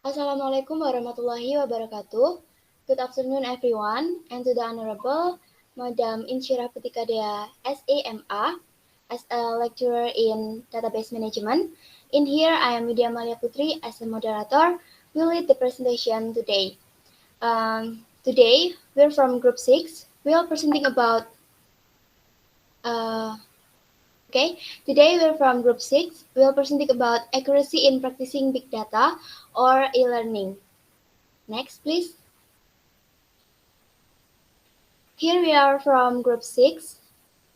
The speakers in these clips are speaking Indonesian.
Assalamualaikum warahmatullahi wabarakatuh. Good afternoon, everyone, and to the Honorable Madam Inshira Putika Dea, SAMA, as a lecturer in Database Management. In here, I am Widya Malia Putri as a moderator. Will lead the presentation today. Today, we're from Group 6. We are presenting about uh, Okay, today we're from Group 6. We're presenting about accuracy in practicing big data or e-learning. Next, please. Here we are from Group 6.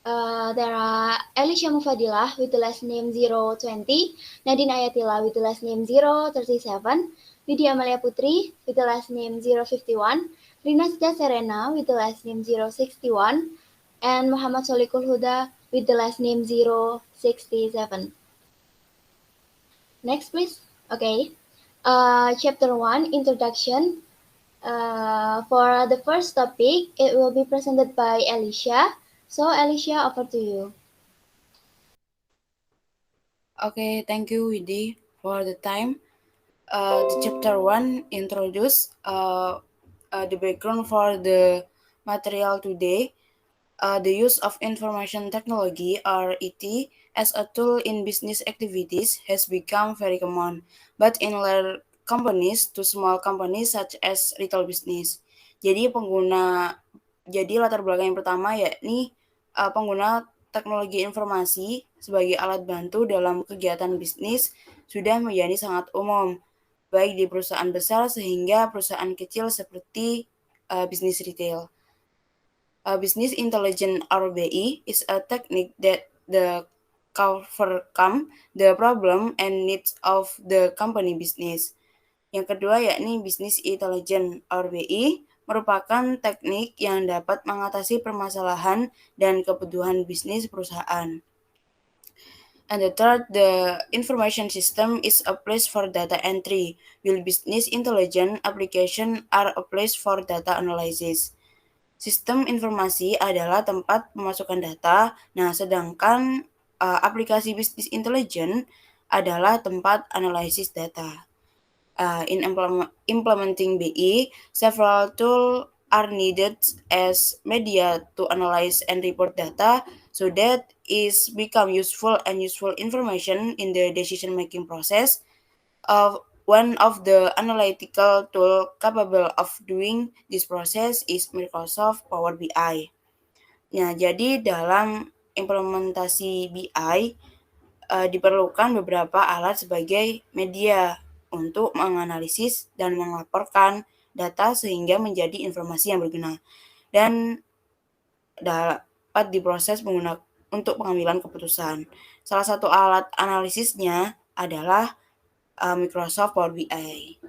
There are Elisha Mufadilah with the last name 020, Nadine Ayatila with the last name 037, Widya Amalia Putri with the last name 051, Rina Sita Serena with the last name 061, and Muhammad Solikul Huda with the last name 067. Next, please. Okay. Chapter 1, Introduction. For the first topic, it will be presented by Alicia. So, Alicia, over to you. Okay, thank you, Widi, for the time. The chapter 1 introduce the background for the material today. The use of information technology or IT as a tool in business activities has become very common, but in large companies to small companies such as retail business. Jadi latar belakang yang pertama yakni pengguna teknologi informasi sebagai alat bantu dalam kegiatan bisnis sudah menjadi sangat umum, baik di perusahaan besar sehingga perusahaan kecil seperti bisnis retail. Business intelligence (RBI) is a technique that overcome the problem and needs of the company business. Yang kedua yakni business intelligence (RBI) merupakan teknik yang dapat mengatasi permasalahan dan kebutuhan bisnis perusahaan. And the third, the information system is a place for data entry, while business intelligence application are a place for data analysis. Sistem informasi adalah tempat pemasukan data, nah sedangkan aplikasi business intelligence adalah tempat analisis data. In implementing BI, several tools are needed as media to analyze and report data so that is become useful information in the decision-making process. One of the analytical tool capable of doing this process is Microsoft Power BI. Nah, jadi dalam implementasi BI diperlukan beberapa alat sebagai media untuk menganalisis dan melaporkan data sehingga menjadi informasi yang berguna dan dapat diproses untuk pengambilan keputusan. Salah satu alat analisisnya adalah Microsoft Power BI.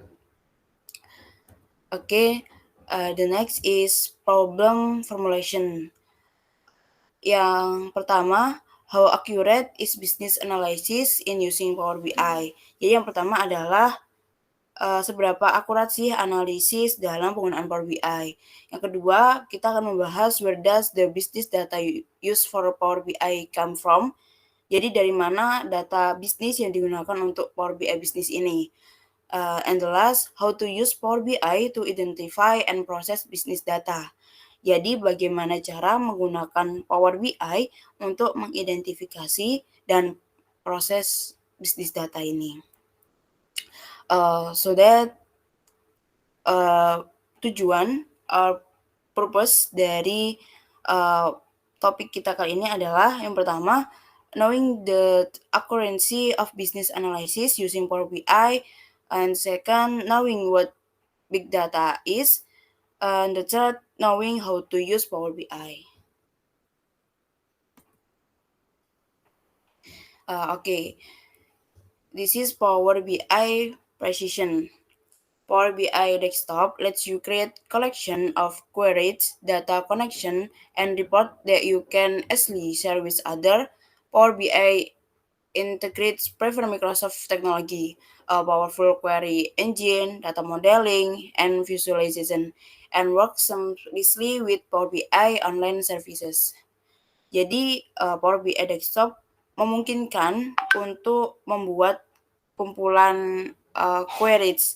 Okay, the next is problem formulation. Yang pertama, how accurate is business analysis in using Power BI? Jadi yang pertama adalah seberapa akurat sih analisis dalam penggunaan Power BI. Yang kedua, kita akan membahas where does the business data used for Power BI come from? Jadi dari mana data bisnis yang digunakan untuk Power BI bisnis ini? And the last, how to use Power BI to identify and process business data. Jadi bagaimana cara menggunakan Power BI untuk mengidentifikasi dan proses bisnis data ini. So that tujuan purpose dari topik kita kali ini adalah yang pertama, knowing the accuracy of business analysis using Power BI, and second, knowing what big data is, and the third, knowing how to use Power BI. Okay, this is Power BI Precision. Power BI Desktop lets you create collection of queries, data connection, and report that you can easily share with other. Power BI integrates preferred Microsoft technology, a powerful query engine, data modeling, and visualization, and works seamlessly with Power BI online services. Jadi, Power BI Desktop memungkinkan untuk membuat kumpulan queries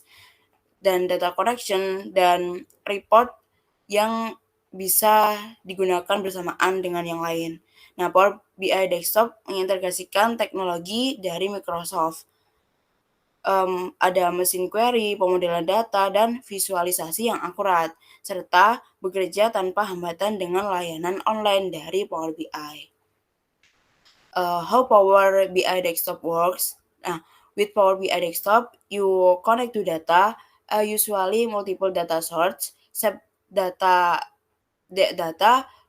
dan data collection dan report yang bisa digunakan bersamaan dengan yang lain. Nah, Power BI Desktop mengintegrasikan teknologi dari Microsoft. Ada mesin query, pemodelan data, dan visualisasi yang akurat, serta bekerja tanpa hambatan dengan layanan online dari Power BI. How Power BI Desktop works? Nah, with Power BI Desktop, you connect to data, usually multiple data source, save data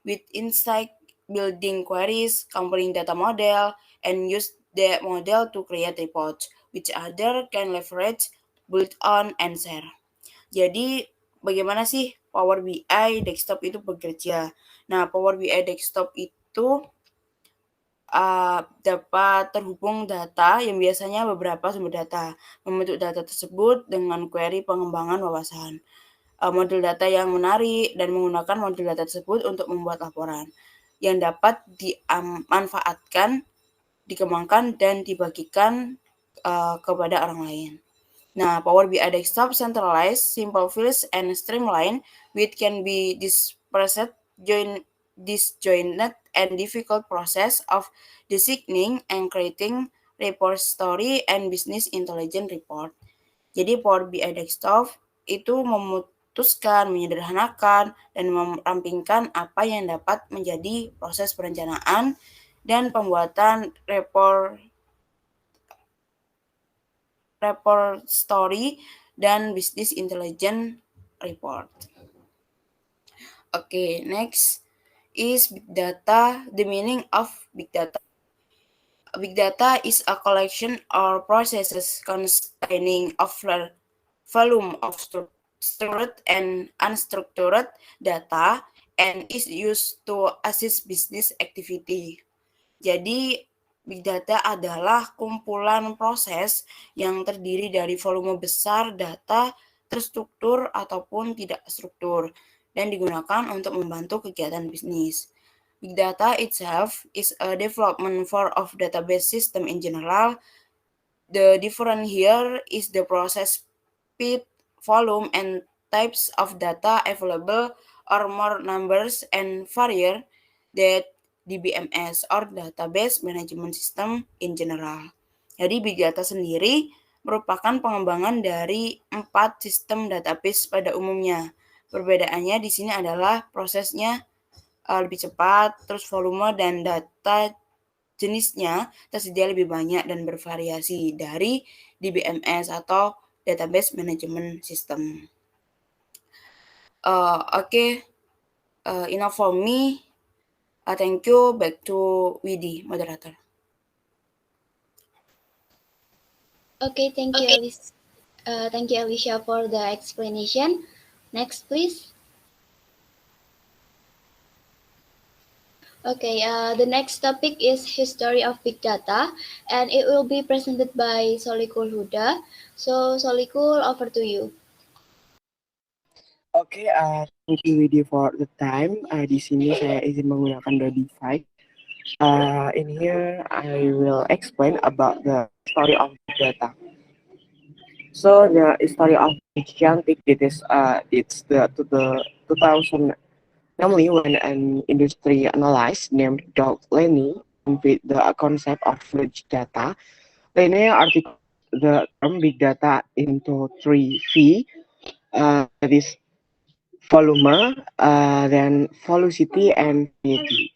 with insight, building queries, comparing data model, and use the model to create reports, which other can leverage, build on, and share. Jadi, bagaimana sih Power BI Desktop itu bekerja? Nah, Power BI Desktop itu dapat terhubung data yang biasanya beberapa sumber data, membentuk data tersebut dengan query pengembangan wawasan, model data yang menarik, dan menggunakan model data tersebut untuk membuat laporan yang dapat dimanfaatkan, dikembangkan, dan dibagikan kepada orang lain. Nah, Power BI Desktop centralized, simple fields, and streamlined, which can be dispersed, disjointed, and difficult process of designing and creating report story and business intelligence report. Jadi Power BI Desktop itu memutuskan, menyederhanakan, dan merampingkan apa yang dapat menjadi proses perencanaan dan pembuatan report story dan business intelligence report. Okay, next is big data. The meaning of big data. Big data is a collection or processes containing a volume of structured and unstructured data and is used to assist business activity. Jadi, big data adalah kumpulan proses yang terdiri dari volume besar data terstruktur ataupun tidak struktur dan digunakan untuk membantu kegiatan bisnis. Big data itself is a development for of database system in general. The difference here is the process speed, volume, and types of data available or more numbers and varier that DBMS or Database Management System in general. Jadi Big Data sendiri merupakan pengembangan dari 4 sistem database pada umumnya. Perbedaannya di sini adalah prosesnya lebih cepat, terus volume dan data jenisnya tersedia lebih banyak dan bervariasi dari DBMS atau Database Management System. Okay. Enough for me. Thank you. Back to Widi, moderator. Okay, thank you, Alicia. Thank you, Alicia, for the explanation. Next, please. Okay, the next topic is history of big data, and it will be presented by Solikul Huda. So, Solikul, over to you. Okay, thank you Widi for the time. Di sini saya izin menggunakan Dodify. In here, I will explain about the story of big data. So the story of Gigantic, it's the 2000. Namely, when an industry analyst named Doug Lenny with the concept of big data, Lenny articulated the term big data into 3 V, that is volume, then velocity, and variety.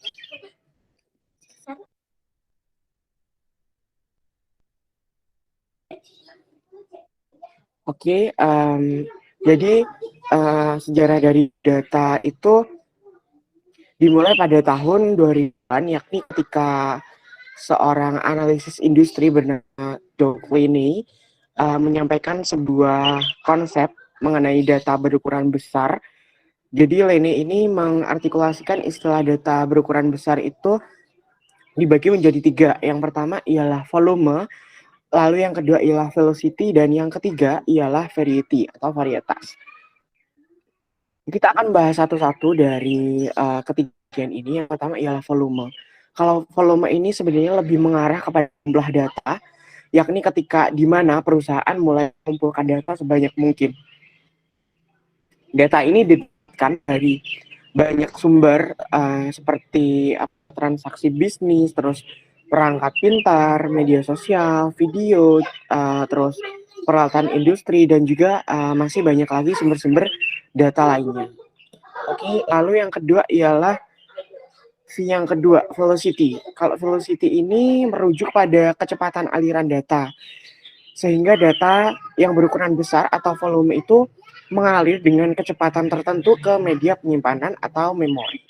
Oke, jadi sejarah dari data itu dimulai pada tahun 2000-an, yakni ketika seorang analisis industri bernama Doug Lenny menyampaikan sebuah konsep mengenai data berukuran besar. Jadi Lenny ini mengartikulasikan istilah data berukuran besar itu dibagi menjadi 3. Yang pertama ialah volume, lalu yang kedua ialah velocity, dan yang ketiga ialah variety atau varietas. Kita akan bahas satu-satu dari ketigaan ini. Yang pertama ialah volume. Kalau volume ini sebenarnya lebih mengarah kepada jumlah data, yakni ketika di mana perusahaan mulai mengumpulkan data sebanyak mungkin. Data ini didapatkan dari banyak sumber seperti transaksi bisnis, terus perangkat pintar, media sosial, video, terus peralatan industri, dan juga masih banyak lagi sumber-sumber data lainnya. Oke, lalu yang kedua ialah yang kedua, velocity. Kalau velocity ini merujuk pada kecepatan aliran data, sehingga data yang berukuran besar atau volume itu mengalir dengan kecepatan tertentu ke media penyimpanan atau memori.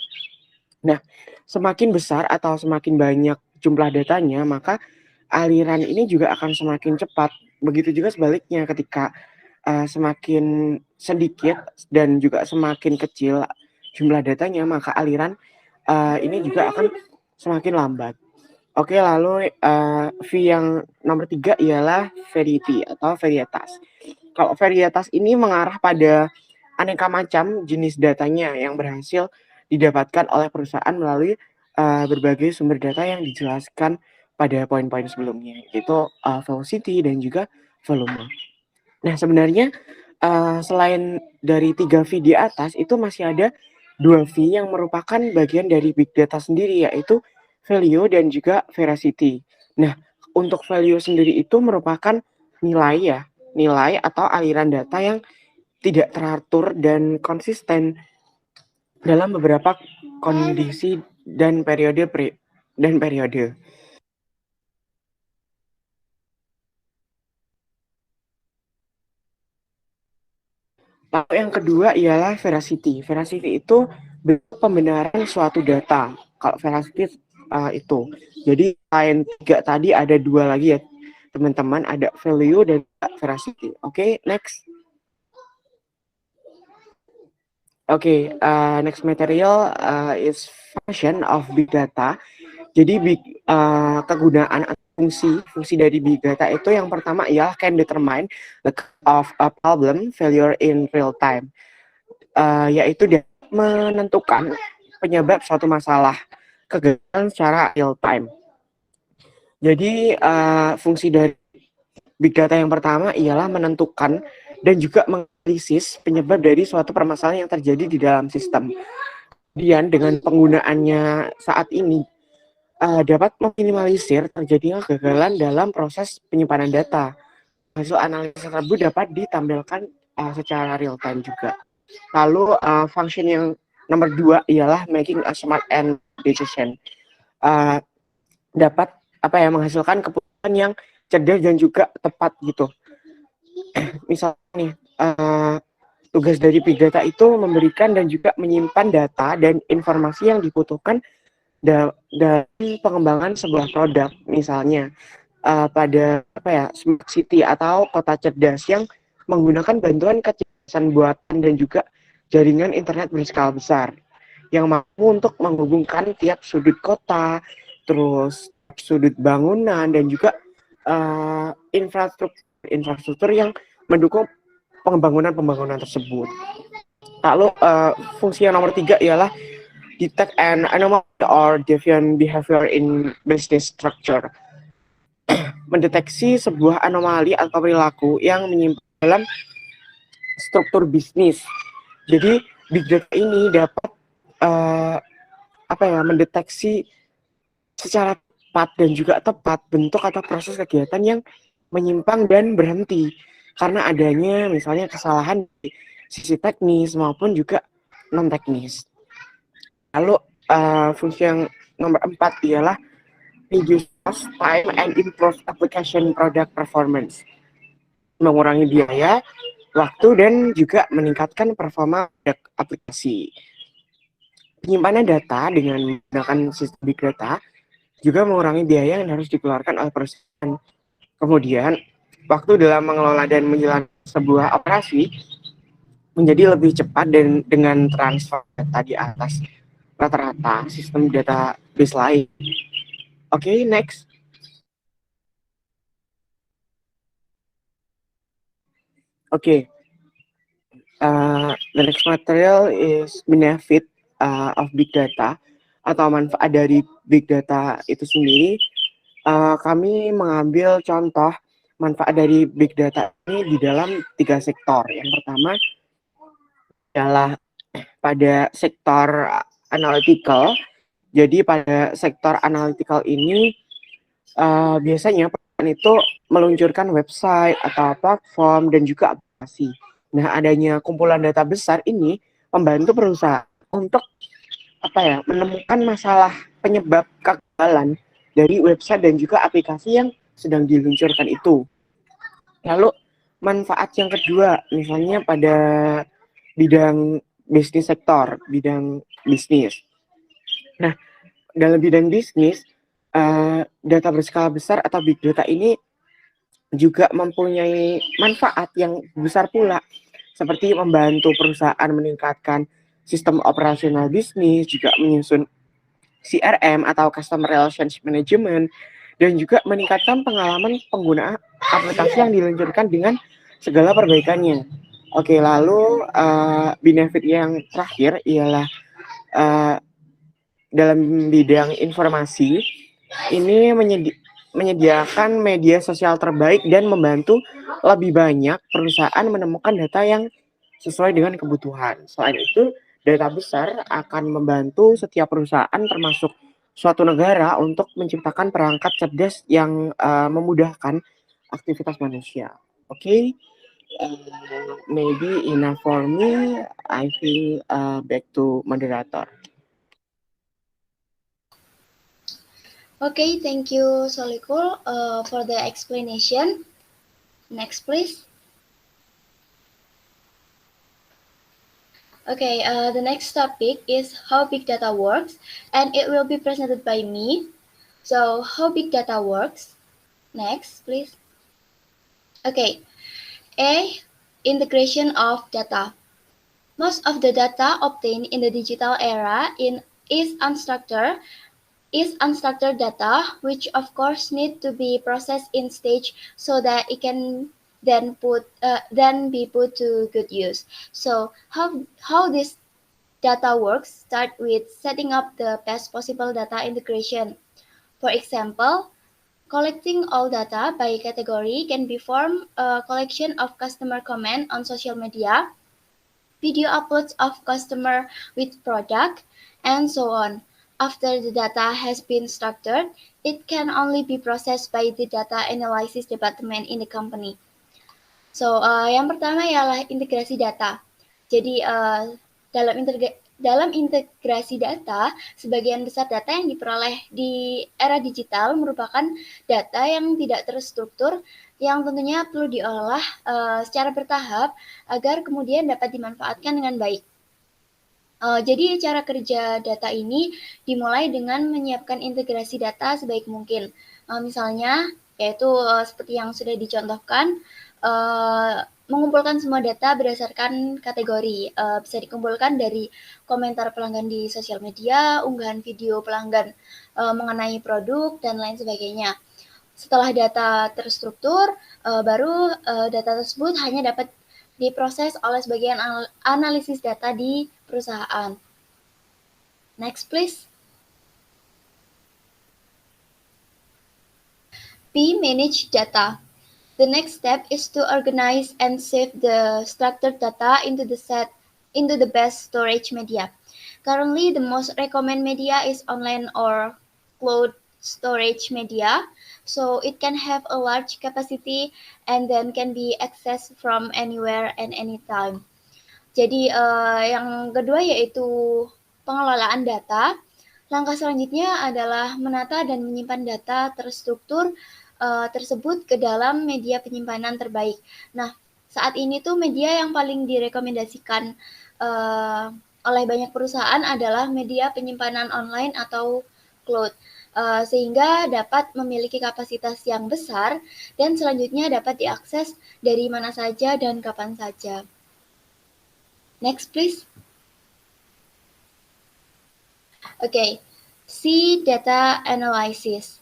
Nah, semakin besar atau semakin banyak jumlah datanya, maka aliran ini juga akan semakin cepat. Begitu juga sebaliknya ketika semakin sedikit dan juga semakin kecil jumlah datanya, maka aliran ini juga akan semakin lambat. Oke, lalu V yang nomor 3 ialah variety atau varietas. Kalau varietas ini mengarah pada aneka macam jenis datanya yang berhasil didapatkan oleh perusahaan melalui berbagai sumber data yang dijelaskan pada poin-poin sebelumnya, yaitu velocity dan juga volume. Nah, sebenarnya selain dari 3 V di atas, itu masih ada 2 V yang merupakan bagian dari big data sendiri, yaitu value dan juga veracity. Nah, untuk value sendiri itu merupakan nilai ya, nilai atau aliran data yang tidak teratur dan konsisten dalam beberapa kondisi dan periode. Lalu yang kedua ialah veracity. Veracity itu bentuk pembenaran suatu data. Kalau veracity itu. Jadi selain 3 tadi ada 2 lagi ya teman-teman, ada value dan veracity. Oke, next. Oke, next material is function of big data. Jadi kegunaan atau fungsi dari big data itu yang pertama ialah can determine the cause of a problem failure in real time. Yaitu dia menentukan penyebab suatu masalah kegagalan secara real time. Jadi fungsi dari big data yang pertama ialah menentukan dan juga menganalisis penyebab dari suatu permasalahan yang terjadi di dalam sistem. Kemudian dengan penggunaannya saat ini dapat meminimalisir terjadinya kegagalan dalam proses penyimpanan data. Hasil analisis tersebut dapat ditampilkan secara real time juga. Lalu function yang nomor 2 ialah making a smart and decision. Dapat menghasilkan keputusan yang cerdas dan juga tepat gitu. Misalnya nih, tugas dari big data itu memberikan dan juga menyimpan data dan informasi yang dibutuhkan dalam pengembangan sebuah produk. Misalnya pada smart city atau kota cerdas yang menggunakan bantuan kecerdasan buatan dan juga jaringan internet berskala besar yang mampu untuk menghubungkan tiap sudut kota, terus sudut bangunan dan juga infrastruktur yang mendukung pembangunan tersebut. Lalu fungsi yang nomor 3 ialah detect an anomaly or deviant behavior in business structure. Mendeteksi sebuah anomali atau perilaku yang menyimpang dalam struktur bisnis. Jadi big data ini dapat mendeteksi secara cepat dan juga tepat bentuk atau proses kegiatan yang menyimpang dan berhenti karena adanya misalnya kesalahan di sisi teknis maupun juga non teknis. Lalu fungsi yang nomor 4 ialah reduce cost, time, and improve application product performance. Mengurangi biaya, waktu, dan juga meningkatkan performa aplikasi. Penyimpanan data dengan menggunakan sistem big data juga mengurangi biaya yang harus dikeluarkan oleh perusahaan. Kemudian, waktu dalam mengelola dan menjalankan sebuah operasi menjadi lebih cepat dan dengan transfer data di atas rata-rata sistem database lain. Oke, next. Okay, the next material is benefit of big data atau manfaat dari big data itu sendiri. Kami mengambil contoh manfaat dari big data ini di dalam 3 sektor. Yang pertama adalah pada sektor analytical. Jadi pada sektor analytical ini biasanya perusahaan itu meluncurkan website atau platform dan juga aplikasi. Nah, adanya kumpulan data besar ini membantu perusahaan untuk menemukan masalah penyebab kegagalan dari website dan juga aplikasi yang sedang diluncurkan itu. Lalu manfaat yang kedua, misalnya pada bidang bisnis sektor, bidang bisnis. Nah, dalam bidang bisnis, data berskala besar atau big data ini juga mempunyai manfaat yang besar pula, seperti membantu perusahaan meningkatkan sistem operasional bisnis, juga menyusun CRM atau Customer Relationship Management, dan juga meningkatkan pengalaman pengguna aplikasi yang diluncurkan dengan segala perbaikannya. Oke, lalu benefit yang terakhir ialah dalam bidang informasi, ini menyediakan media sosial terbaik dan membantu lebih banyak perusahaan menemukan data yang sesuai dengan kebutuhan. Selain itu, data besar akan membantu setiap perusahaan termasuk suatu negara untuk menciptakan perangkat cerdas yang memudahkan aktivitas manusia. Oke, maybe enough for me. I think back to moderator. Okay, thank you, Solikul, for the explanation. Next, please. Okay, the next topic is how big data works, and it will be presented by me. So, how big data works? Next, please. Okay, A, integration of data. Most of the data obtained in the digital era is unstructured data, which of course need to be processed in stage so that it can then be put to good use. So how this data works start with setting up the best possible data integration. For example, collecting all data by category can be formed a collection of customer comment on social media, video uploads of customer with product, and so on. After the data has been structured, it can only be processed by the data analysis department in the company. So, yang pertama ialah integrasi data. Jadi, dalam integrasi data, sebagian besar data yang diperoleh di era digital merupakan data yang tidak terstruktur, yang tentunya perlu diolah secara bertahap agar kemudian dapat dimanfaatkan dengan baik. Jadi cara kerja data ini dimulai dengan menyiapkan integrasi data sebaik mungkin. Misalnya, yaitu seperti yang sudah dicontohkan, mengumpulkan semua data berdasarkan kategori. Bisa dikumpulkan dari komentar pelanggan di sosial media, unggahan video pelanggan mengenai produk, dan lain sebagainya. Setelah data terstruktur, baru data tersebut hanya dapat diproses oleh sebagian analisis data di perusahaan. Next, please. B, manage data. The next step is to organize and save the structured data into the best storage media. Currently, the most recommended media is online or cloud storage media, so it can have a large capacity and then can be accessed from anywhere and anytime. Jadi yang kedua yaitu pengelolaan data. Langkah selanjutnya adalah menata dan menyimpan data terstruktur tersebut ke dalam media penyimpanan terbaik. Nah, saat ini tuh media yang paling direkomendasikan oleh banyak perusahaan adalah media penyimpanan online atau cloud, sehingga dapat memiliki kapasitas yang besar dan selanjutnya dapat diakses dari mana saja dan kapan saja. Next, please. Okay, C, data analysis.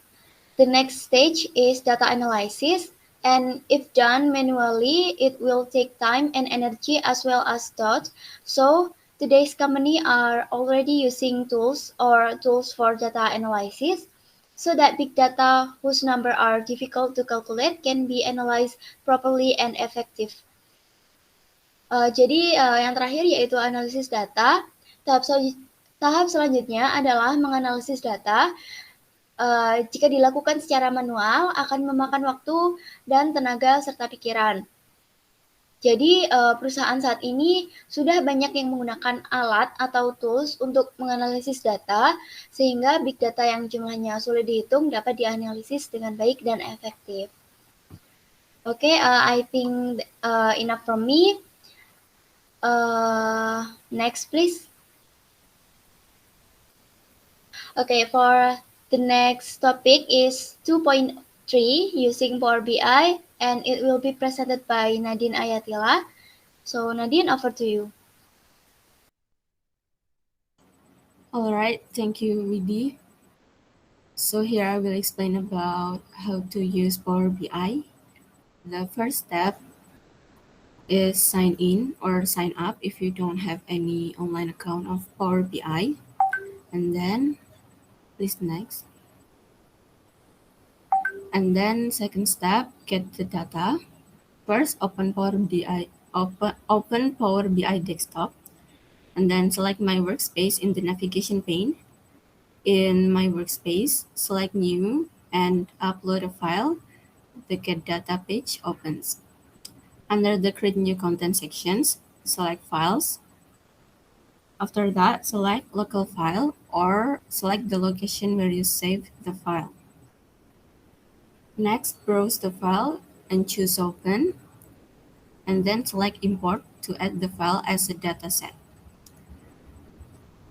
The next stage is data analysis, and if done manually, it will take time and energy as well as thought. So today's company are already using tools for data analysis so that big data whose number are difficult to calculate can be analyzed properly and effective. Jadi yang terakhir yaitu analisis data. Tahap selanjutnya adalah menganalisis data. Jika dilakukan secara manual akan memakan waktu dan tenaga serta pikiran. Jadi perusahaan saat ini sudah banyak yang menggunakan alat atau tools untuk menganalisis data, sehingga big data yang jumlahnya sulit dihitung dapat dianalisis dengan baik dan efektif. Okay, I think enough from me. Next, please. Okay, for the next topic is 2.3 using Power BI, and it will be presented by Nadine Ayatila. So Nadine, over to you. All right, thank you, Widi. So here I will explain about how to use Power BI. The first step is sign in or sign up if you don't have any online account of Power BI. And then please next. And then second step, get the data. First, open Power BI, open Power BI desktop, and then select my workspace in the navigation pane. In my workspace, select new and upload a file. The get data page opens. Under the create new content sections, select files. After that, select local file or select the location where you save the file. Next, browse the file and choose open, and then select import to add the file as a dataset.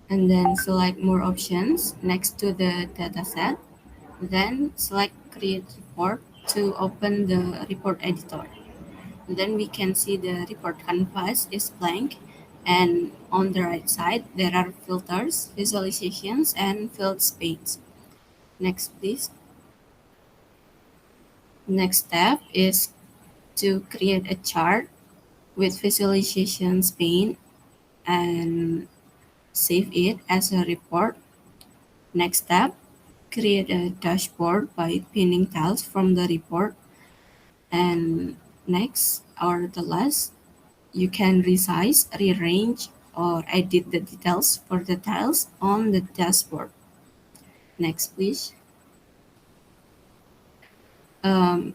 And then select more options next to the dataset. Then select create report to open the report editor. Then we can see the report canvas is blank, and on the right side there are filters, visualizations, and fields panes. Next, please. Next step is to create a chart with visualizations pane and save it as a report. Next step, create a dashboard by pinning tiles from the report. And next, or the last, you can resize, rearrange, or edit the details for the tiles on the dashboard. Next, please.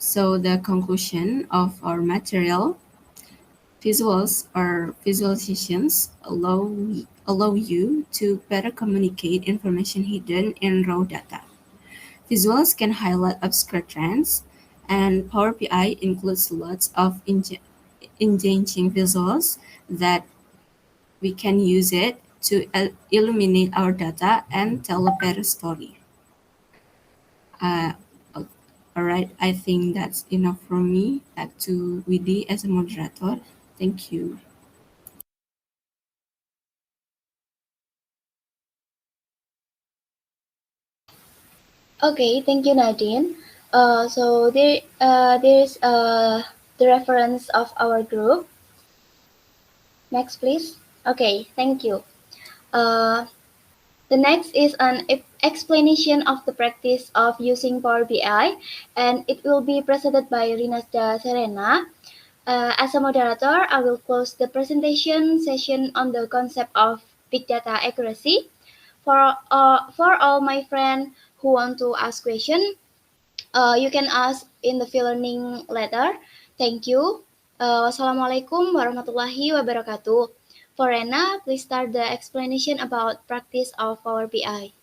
So the conclusion of our material, visuals or visualizations allow you to better communicate information hidden in raw data. Visuals can highlight obscure trends, and Power BI includes lots of engaging visuals that we can use it to illuminate our data and tell a better story. All right, I think that's enough from me. Back to Widi as a moderator. Thank you. Okay, thank you, Nadine. So there's the reference of our group. Next, please. Okay, thank you. The next is an explanation of the practice of using Power BI, and it will be presented by Rinasda Serena. As a moderator, I will close the presentation session on the concept of big data accuracy. For all my friends who want to ask questions, you can ask in the learning letter. Thank you. Wassalamualaikum warahmatullahi wabarakatuh. For Rena, please start the explanation about practice of Power BI.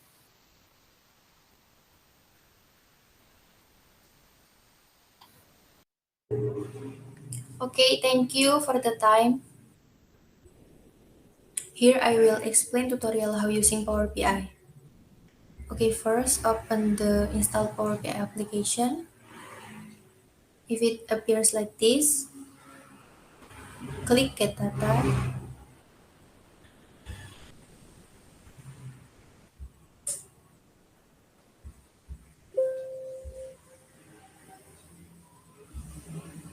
Okay, thank you for the time. Here I will explain tutorial how using Power BI. Okay, first open the install Power BI application. If it appears like this, click get data.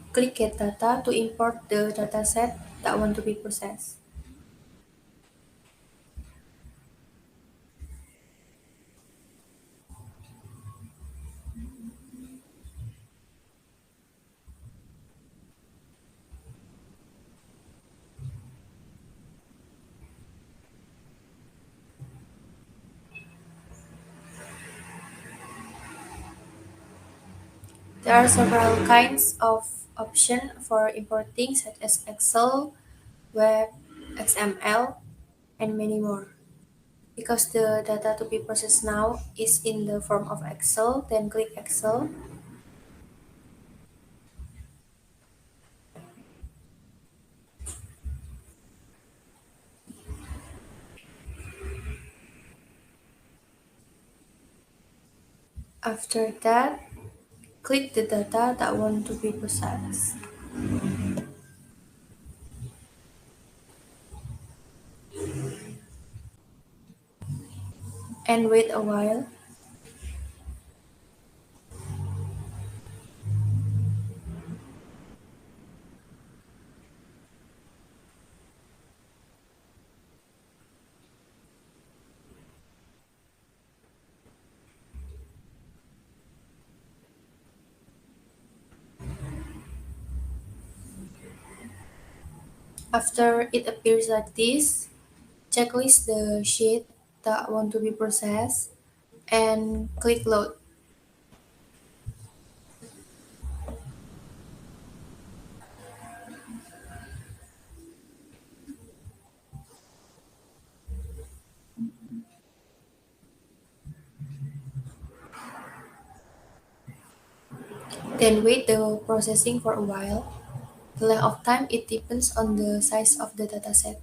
Click get data to import the dataset that want to be processed. There are several kinds of options for importing, such as Excel, Web, XML, and many more. Because the data to be processed now is in the form of Excel, then click Excel. After that, click the data that want to be processed. And wait a while. After it appears like this, checklist the sheet that want to be processed and click load. Then wait the processing for a while. The length of time it depends on the size of the dataset.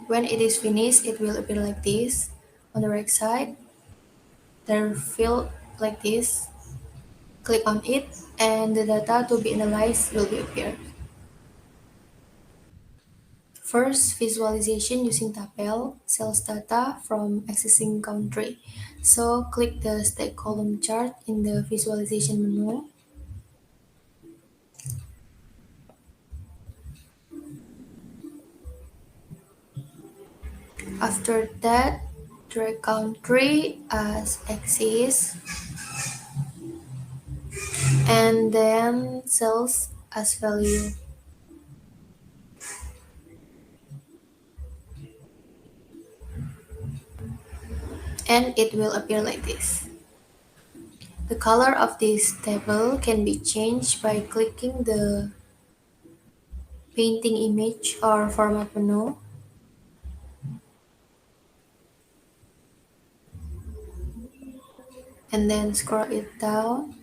When it is finished, it will appear like this. On the right side, there field like this. Click on it and the data to be analyzed will be appear. First, visualization using tabel, sales data from existing country. So click the stack column chart in the visualization menu. After that, drag country as axis and then sales as value. And it will appear like this. The color of this table can be changed by clicking the painting image or format menu. And then scroll it down.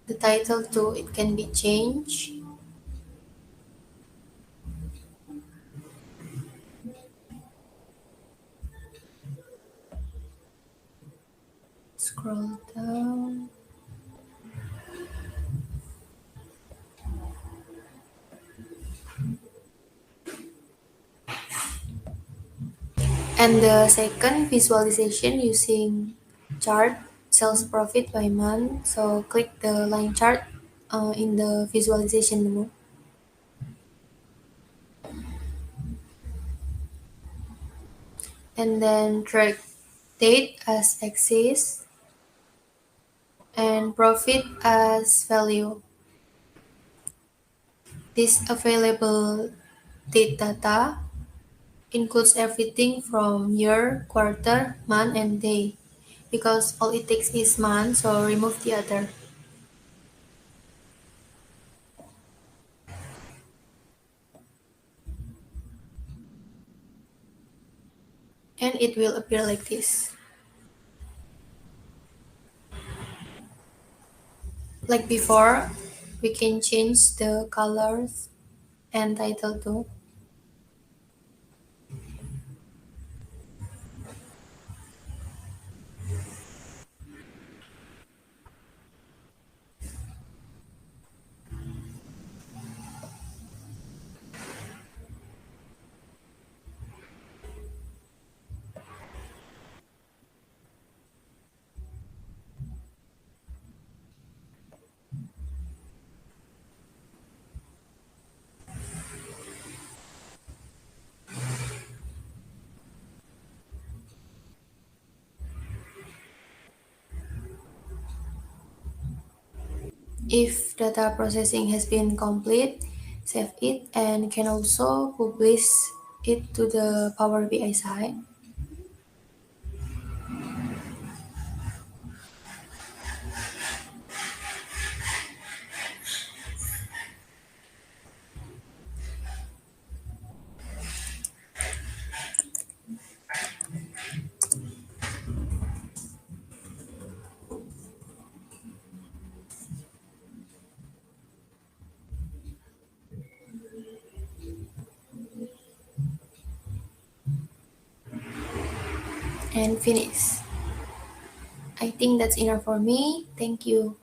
The title too, it can be changed. Scroll down. And the second visualization using chart sales profit by month. So click the line chart in the visualization menu. And then drag date as axis and profit as value. This available date data includes everything from year, quarter, month, and day. Because all it takes is month, so remove the other. And it will appear like this. Like before, we can change the colors and title too. If data processing has been complete, save it and can also publish it to the Power BI site. And finish. I think that's enough for me. Thank you.